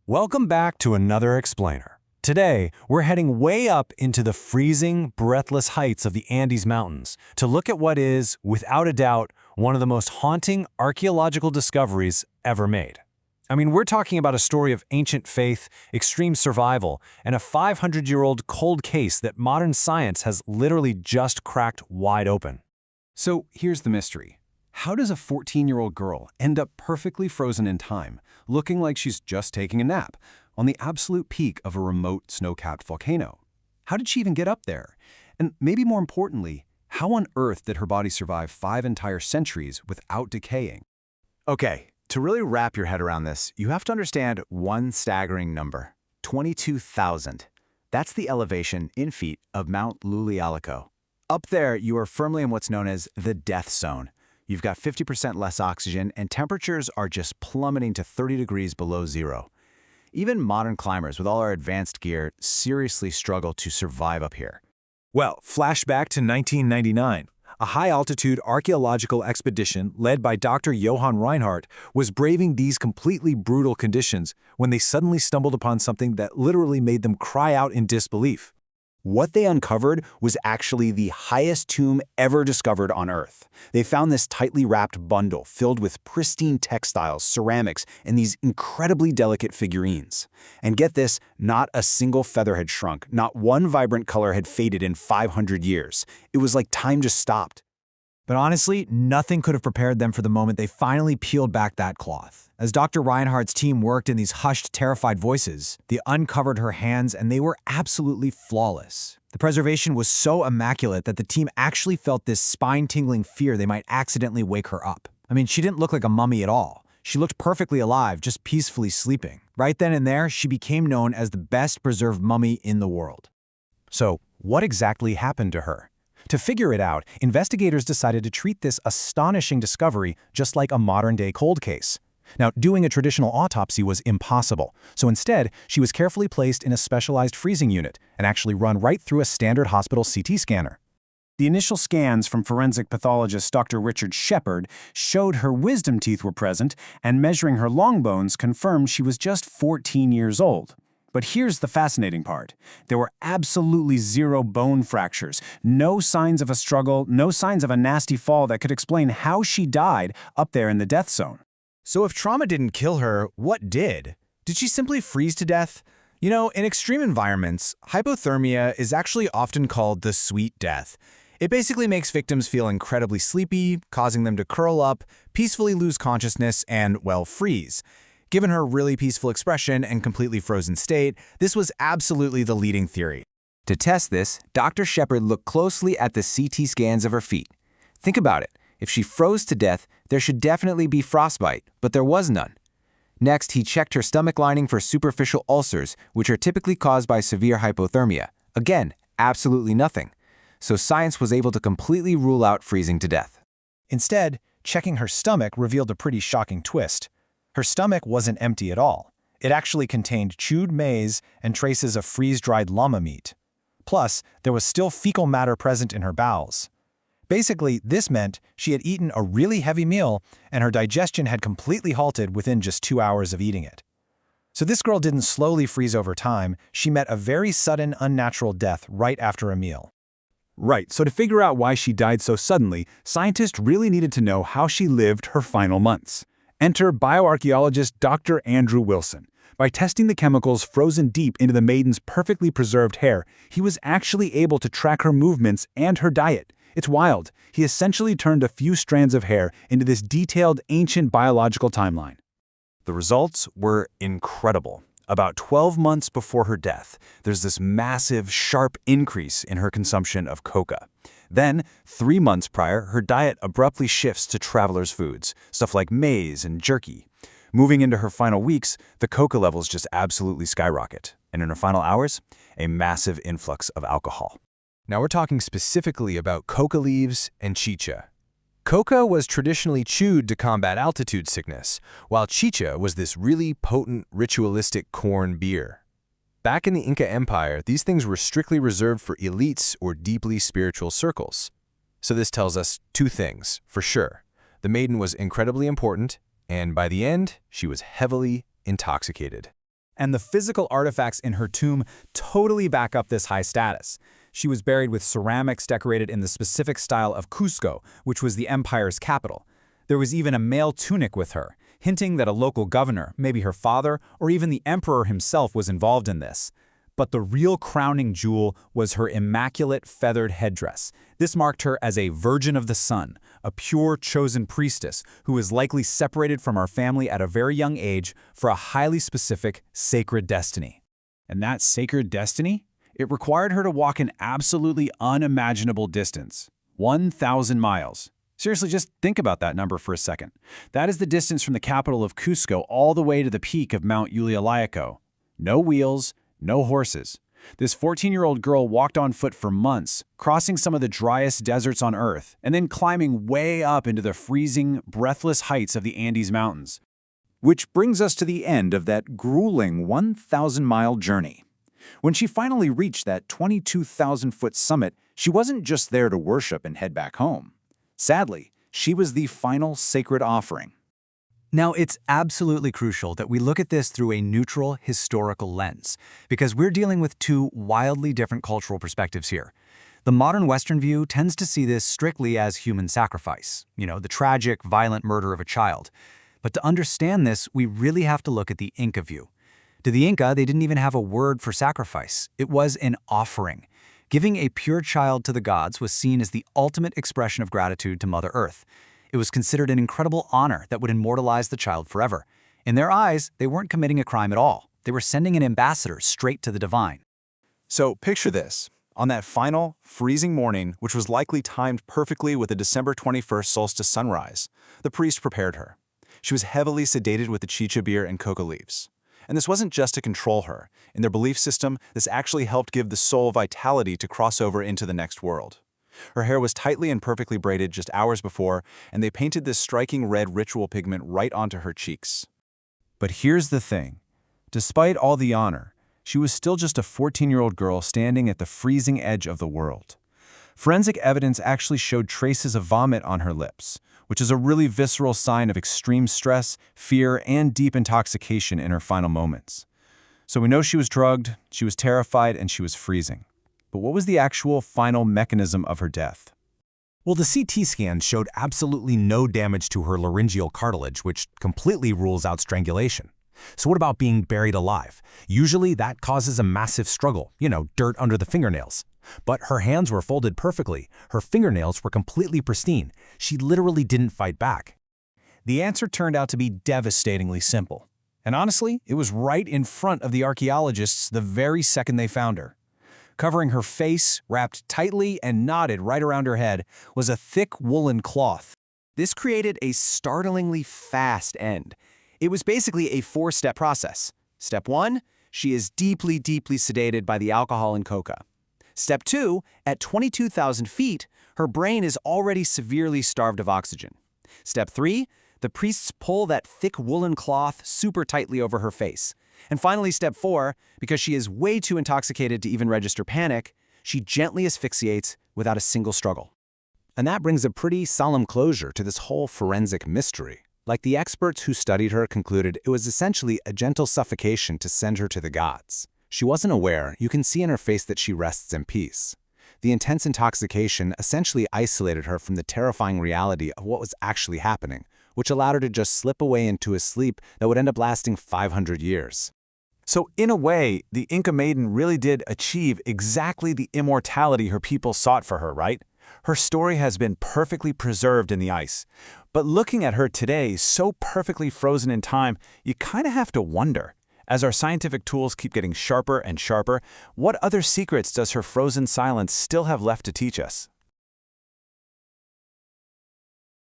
Welcome back to another explainer. Today, we're heading way up into the freezing, breathless heights of the Andes Mountains to look at what is, without a doubt, one of the most haunting archaeological discoveries ever made. I mean, we're talking about a story of ancient faith, extreme survival, and a 500-year-old cold case that modern science has literally just cracked wide open. So here's the mystery. How does a 14-year-old girl end up perfectly frozen in time, looking like she's just taking a nap, on the absolute peak of a remote snow-capped volcano? How did she even get up there? And maybe more importantly, how on earth did her body survive 5 entire centuries without decaying? Okay, to really wrap your head around this, you have to understand one staggering number: 22,000. That's the elevation in feet of Mount Lulualico. Up there, you are firmly in what's known as the death zone. You've got 50% less oxygen, and temperatures are just plummeting to 30 degrees below zero. Even modern climbers with all our advanced gear seriously struggle to survive up here. Well, flashback to 1999. A high-altitude archaeological expedition led by Dr. Johann Reinhardt was braving these completely brutal conditions when they suddenly stumbled upon something that literally made them cry out in disbelief. What they uncovered was actually the highest tomb ever discovered on Earth. They found this tightly wrapped bundle filled with pristine textiles, ceramics, and these incredibly delicate figurines. And get this, not a single feather had shrunk, not one vibrant color had faded in 500 years. It was like time just stopped. But honestly, nothing could have prepared them for the moment they finally peeled back that cloth. As Dr. Reinhardt's team worked in these hushed, terrified voices, they uncovered her hands and they were absolutely flawless. The preservation was so immaculate that the team actually felt this spine-tingling fear they might accidentally wake her up. I mean, she didn't look like a mummy at all. She looked perfectly alive, just peacefully sleeping. Right then and there, she became known as the best preserved mummy in the world. So, what exactly happened to her? To figure it out, investigators decided to treat this astonishing discovery just like a modern-day cold case. Now, doing a traditional autopsy was impossible, so instead, she was carefully placed in a specialized freezing unit and actually run right through a standard hospital CT scanner. The initial scans from forensic pathologist Dr. Richard Shepard showed her wisdom teeth were present, and measuring her long bones confirmed she was just 14 years old. But here's the fascinating part. There were absolutely zero bone fractures, no signs of a struggle, no signs of a nasty fall that could explain how she died up there in the death zone. So if trauma didn't kill her, what did? Did she simply freeze to death? You know, in extreme environments, hypothermia is actually often called the sweet death. It basically makes victims feel incredibly sleepy, causing them to curl up, peacefully lose consciousness, and, well, freeze. Given her really peaceful expression and completely frozen state, this was absolutely the leading theory. To test this, Dr. Shepard looked closely at the CT scans of her feet. Think about it. If she froze to death, there should definitely be frostbite, but there was none. Next, he checked her stomach lining for superficial ulcers, which are typically caused by severe hypothermia. Again, absolutely nothing. So science was able to completely rule out freezing to death. Instead, checking her stomach revealed a pretty shocking twist. Her stomach wasn't empty at all. It actually contained chewed maize and traces of freeze-dried llama meat. Plus, there was still fecal matter present in her bowels. Basically, this meant she had eaten a really heavy meal and her digestion had completely halted within just 2 hours of eating it. So this girl didn't slowly freeze over time, she met a very sudden, unnatural death right after a meal. Right, so to figure out why she died so suddenly, scientists really needed to know how she lived her final months. Enter bioarchaeologist Dr. Andrew Wilson. By testing the chemicals frozen deep into the maiden's perfectly preserved hair, he was actually able to track her movements and her diet. It's wild. He essentially turned a few strands of hair into this detailed ancient biological timeline. The results were incredible. About 12 months before her death, there's this massive, sharp increase in her consumption of coca. Then, 3 months prior, her diet abruptly shifts to traveler's foods, stuff like maize and jerky. Moving into her final weeks, the coca levels just absolutely skyrocket. And in her final hours, a massive influx of alcohol. Now we're talking specifically about coca leaves and chicha. Coca was traditionally chewed to combat altitude sickness, while chicha was this really potent, ritualistic corn beer. Back in the Inca Empire, these things were strictly reserved for elites or deeply spiritual circles. So this tells us 2 things, for sure. The maiden was incredibly important, and by the end, she was heavily intoxicated. And the physical artifacts in her tomb totally back up this high status. She was buried with ceramics decorated in the specific style of Cusco, which was the empire's capital. There was even a male tunic with her, hinting that a local governor, maybe her father, or even the emperor himself was involved in this. But the real crowning jewel was her immaculate feathered headdress. This marked her as a Virgin of the Sun, a pure chosen priestess who was likely separated from her family at a very young age for a highly specific sacred destiny. And that sacred destiny? It required her to walk an absolutely unimaginable distance, 1,000 miles. Seriously, just think about that number for a second. That is the distance from the capital of Cusco all the way to the peak of Mount Ulyalayako. No wheels, no horses. This 14-year-old girl walked on foot for months, crossing some of the driest deserts on Earth, and then climbing way up into the freezing, breathless heights of the Andes Mountains. Which brings us to the end of that grueling 1,000-mile journey. When she finally reached that 22,000-foot summit, she wasn't just there to worship and head back home. Sadly, she was the final sacred offering. Now, it's absolutely crucial that we look at this through a neutral, historical lens, because we're dealing with two wildly different cultural perspectives here. The modern Western view tends to see this strictly as human sacrifice, the tragic, violent murder of a child. But to understand this, we really have to look at the Inca view. To the Inca, they didn't even have a word for sacrifice. It was an offering. Giving a pure child to the gods was seen as the ultimate expression of gratitude to Mother Earth. It was considered an incredible honor that would immortalize the child forever. In their eyes, they weren't committing a crime at all. They were sending an ambassador straight to the divine. So picture this. On that final, freezing morning, which was likely timed perfectly with the December 21st solstice sunrise, the priest prepared her. She was heavily sedated with the chicha beer and coca leaves. And this wasn't just to control her. In their belief system, this actually helped give the soul vitality to cross over into the next world. Her hair was tightly and perfectly braided just hours before, and they painted this striking red ritual pigment right onto her cheeks. But here's the thing. Despite all the honor, she was still just a 14-year-old girl standing at the freezing edge of the world. Forensic evidence actually showed traces of vomit on her lips, which is a really visceral sign of extreme stress, fear, and deep intoxication in her final moments. So we know she was drugged, she was terrified, and she was freezing. But what was the actual final mechanism of her death? Well, the CT scan showed absolutely no damage to her laryngeal cartilage, which completely rules out strangulation. So what about being buried alive? Usually that causes a massive struggle, dirt under the fingernails. But her hands were folded perfectly. Her fingernails were completely pristine. She literally didn't fight back. The answer turned out to be devastatingly simple. And honestly, it was right in front of the archaeologists the very second they found her. Covering her face, wrapped tightly and knotted right around her head, was a thick woolen cloth. This created a startlingly fast end. It was basically a 4-step process. Step 1, she is deeply, deeply sedated by the alcohol and coca. Step 2, at 22,000 feet, her brain is already severely starved of oxygen. Step 3, the priests pull that thick woolen cloth super tightly over her face. And finally, step 4, because she is way too intoxicated to even register panic, she gently asphyxiates without a single struggle. And that brings a pretty solemn closure to this whole forensic mystery. Like the experts who studied her concluded, it was essentially a gentle suffocation to send her to the gods. She wasn't aware, you can see in her face that she rests in peace. The intense intoxication essentially isolated her from the terrifying reality of what was actually happening, which allowed her to just slip away into a sleep that would end up lasting 500 years. So in a way, the Inca maiden really did achieve exactly the immortality her people sought for her, right? Her story has been perfectly preserved in the ice. But looking at her today, so perfectly frozen in time, you kind of have to wonder, as our scientific tools keep getting sharper and sharper, what other secrets does her frozen silence still have left to teach us?